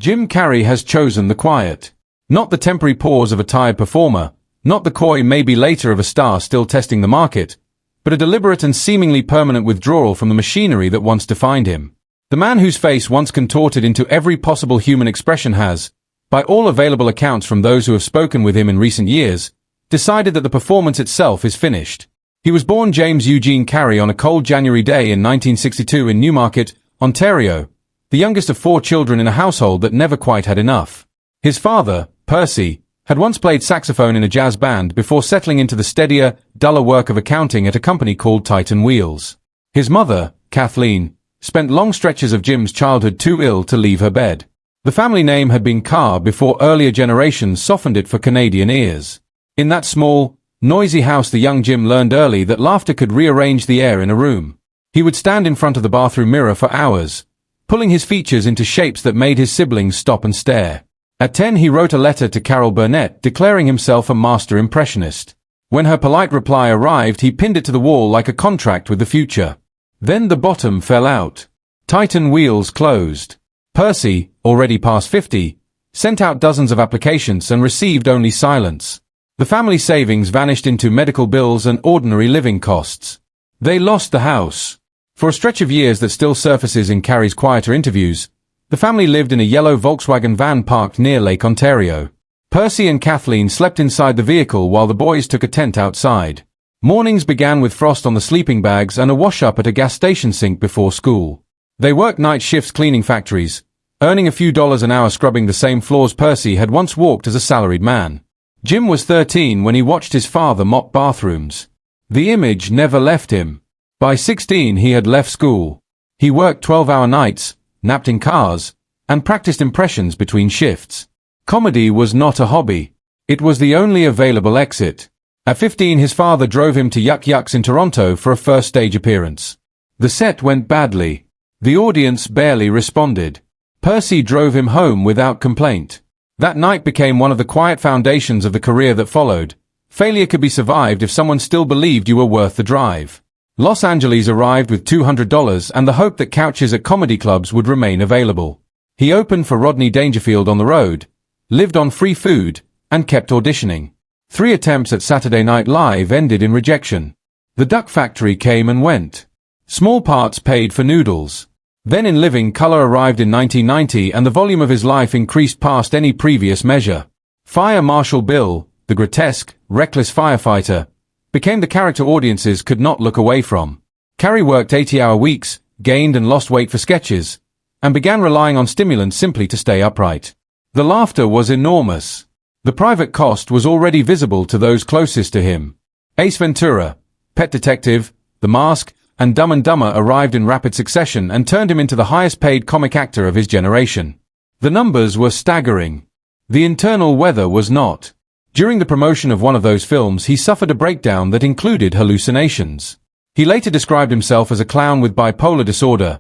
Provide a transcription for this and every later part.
Jim Carrey has chosen the quiet. Not the temporary pause of a tired performer, not the coy maybe later of a star still testing the market, but a deliberate and seemingly permanent withdrawal from the machinery that once defined him. The man whose face once contorted into every possible human expression has, by all available accounts from those who have spoken with him in recent years, decided that the performance itself is finished. He was born James Eugene Carrey on a cold January day in 1962 in Newmarket, Ontario, the youngest of 4 children in a household that never quite had enough. His father, Percy, had once played saxophone in a jazz band before settling into the steadier, duller work of accounting at a company called Titan Wheels. His mother, Kathleen, spent long stretches of Jim's childhood too ill to leave her bed. The family name had been Carr before earlier generations softened it for Canadian ears. In that small, noisy house the young Jim learned early that laughter could rearrange the air in a room. He would stand in front of the bathroom mirror for hours, pulling his features into shapes that made his siblings stop and stare. At 10 he wrote a letter to Carol Burnett declaring himself a master impressionist. When her polite reply arrived he pinned it to the wall like a contract with the future. Then the bottom fell out. Titan Wheels closed. Percy, already past 50, sent out dozens of applications and received only silence. The family savings vanished into medical bills and ordinary living costs. They lost the house. For a stretch of years that still surfaces in Carrey's quieter interviews, the family lived in a yellow Volkswagen van parked near Lake Ontario. Percy and Kathleen slept inside the vehicle while the boys took a tent outside. Mornings began with frost on the sleeping bags and a wash-up at a gas station sink before school. They worked night shifts cleaning factories, earning a few dollars an hour scrubbing the same floors Percy had once walked as a salaried man. Jim was 13 when he watched his father mop bathrooms. The image never left him. By 16 he had left school. He worked 12-hour nights, napped in cars, and practiced impressions between shifts. Comedy was not a hobby. It was the only available exit. At 15 his father drove him to Yuck Yucks in Toronto for a first stage appearance. The set went badly. The audience barely responded. Percy drove him home without complaint. That night became one of the quiet foundations of the career that followed. Failure could be survived if someone still believed you were worth the drive. Los Angeles arrived with $200 and the hope that couches at comedy clubs would remain available. He opened for Rodney Dangerfield on the road, lived on free food, and kept auditioning. 3 attempts at Saturday Night Live ended in rejection. The Duck Factory came and went. Small parts paid for noodles. Then In Living Color arrived in 1990 and the volume of his life increased past any previous measure. Fire Marshal Bill, the grotesque, reckless firefighter, became the character audiences could not look away from. Carrey worked 80-hour weeks, gained and lost weight for sketches, and began relying on stimulants simply to stay upright. The laughter was enormous. The private cost was already visible to those closest to him. Ace Ventura, Pet Detective, The Mask, and Dumb and Dumber arrived in rapid succession and turned him into the highest-paid comic actor of his generation. The numbers were staggering. The internal weather was not. During the promotion of one of those films, he suffered a breakdown that included hallucinations. He later described himself as a clown with bipolar disorder,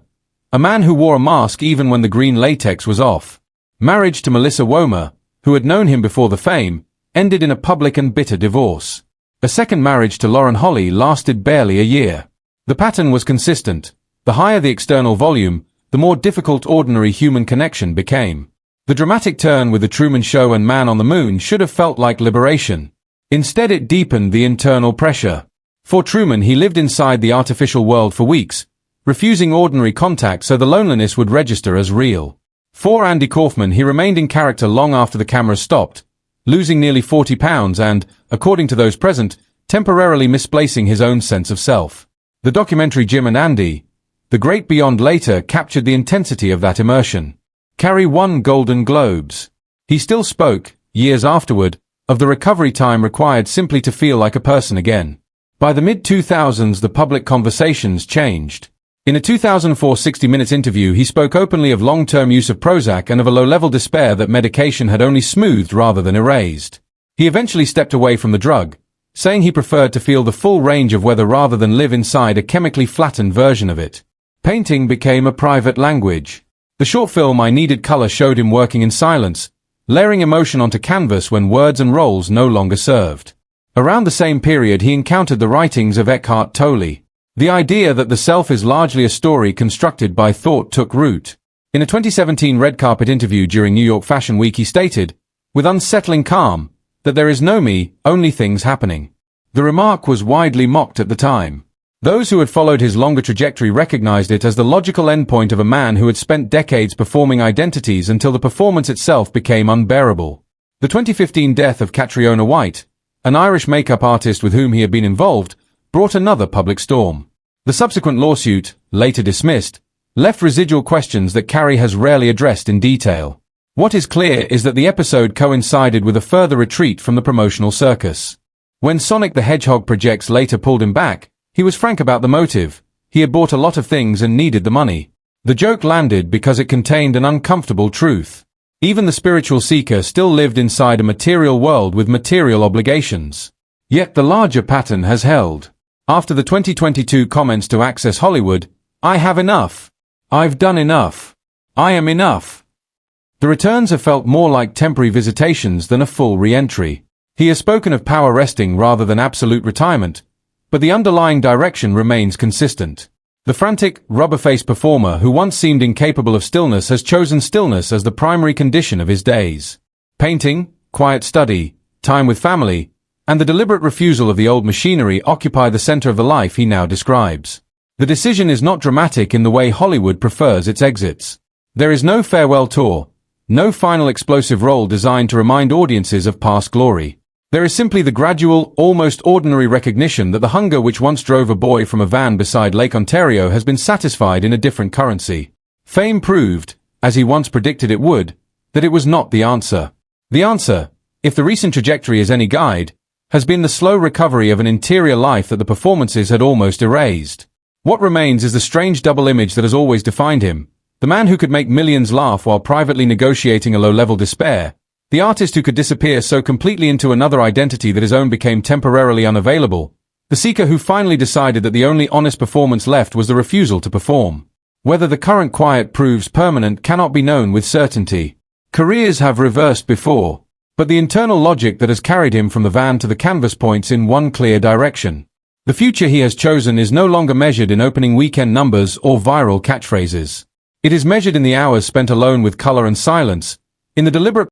a man who wore a mask even when the green latex was off. Marriage to Melissa Womer, who had known him before the fame, ended in a public and bitter divorce. A second marriage to Lauren Holly lasted barely a year. The pattern was consistent. The higher the external volume, the more difficult ordinary human connection became. The dramatic turn with The Truman Show and Man on the Moon should have felt like liberation. Instead it deepened the internal pressure. For Truman he lived inside the artificial world for weeks, refusing ordinary contact so the loneliness would register as real. For Andy Kaufman he remained in character long after the cameras stopped, losing nearly 40 pounds and, according to those present, temporarily misplacing his own sense of self. The documentary Jim and Andy, The Great Beyond later captured the intensity of that immersion. Carrey won Golden Globes. He still spoke, years afterward, of the recovery time required simply to feel like a person again. By the mid-2000s the public conversations changed. In a 2004 60 Minutes interview he spoke openly of long-term use of Prozac and of a low-level despair that medication had only smoothed rather than erased. He eventually stepped away from the drug, saying he preferred to feel the full range of weather rather than live inside a chemically flattened version of it. Painting became a private language. The short film I Needed Color showed him working in silence, layering emotion onto canvas when words and roles no longer served. Around the same period he encountered the writings of Eckhart Tolle. The idea that the self is largely a story constructed by thought took root. In a 2017 red carpet interview during New York Fashion Week, he stated, with unsettling calm, that there is no me, only things happening. The remark was widely mocked at the time. Those who had followed his longer trajectory recognized it as the logical endpoint of a man who had spent decades performing identities until the performance itself became unbearable. The 2015 death of Catriona White, an Irish makeup artist with whom he had been involved, brought another public storm. The subsequent lawsuit, later dismissed, left residual questions that Carrey has rarely addressed in detail. What is clear is that the episode coincided with a further retreat from the promotional circus. When Sonic the Hedgehog projects later pulled him back, he was frank about the motive. He had bought a lot of things and needed the money. The joke landed because it contained an uncomfortable truth. Even the spiritual seeker still lived inside a material world with material obligations. Yet the larger pattern has held. After the 2022 comments to Access Hollywood, "I have enough. I've done enough. I am enough." The returns have felt more like temporary visitations than a full re-entry. He has spoken of power resting rather than absolute retirement, but the underlying direction remains consistent. The frantic, rubber-faced performer who once seemed incapable of stillness has chosen stillness as the primary condition of his days. Painting, quiet study, time with family, and the deliberate refusal of the old machinery occupy the center of the life he now describes. The decision is not dramatic in the way Hollywood prefers its exits. There is no farewell tour, no final explosive role designed to remind audiences of past glory. There is simply the gradual, almost ordinary recognition that the hunger which once drove a boy from a van beside Lake Ontario has been satisfied in a different currency. Fame proved, as he once predicted it would, that it was not the answer. The answer, if the recent trajectory is any guide, has been the slow recovery of an interior life that the performances had almost erased. What remains is the strange double image that has always defined him, the man who could make millions laugh while privately negotiating a low-level despair, the artist who could disappear so completely into another identity that his own became temporarily unavailable, the seeker who finally decided that the only honest performance left was the refusal to perform. Whether the current quiet proves permanent cannot be known with certainty. Careers have reversed before, but the internal logic that has carried him from the van to the canvas points in one clear direction. The future he has chosen is no longer measured in opening weekend numbers or viral catchphrases. It is measured in the hours spent alone with color and silence, in the deliberate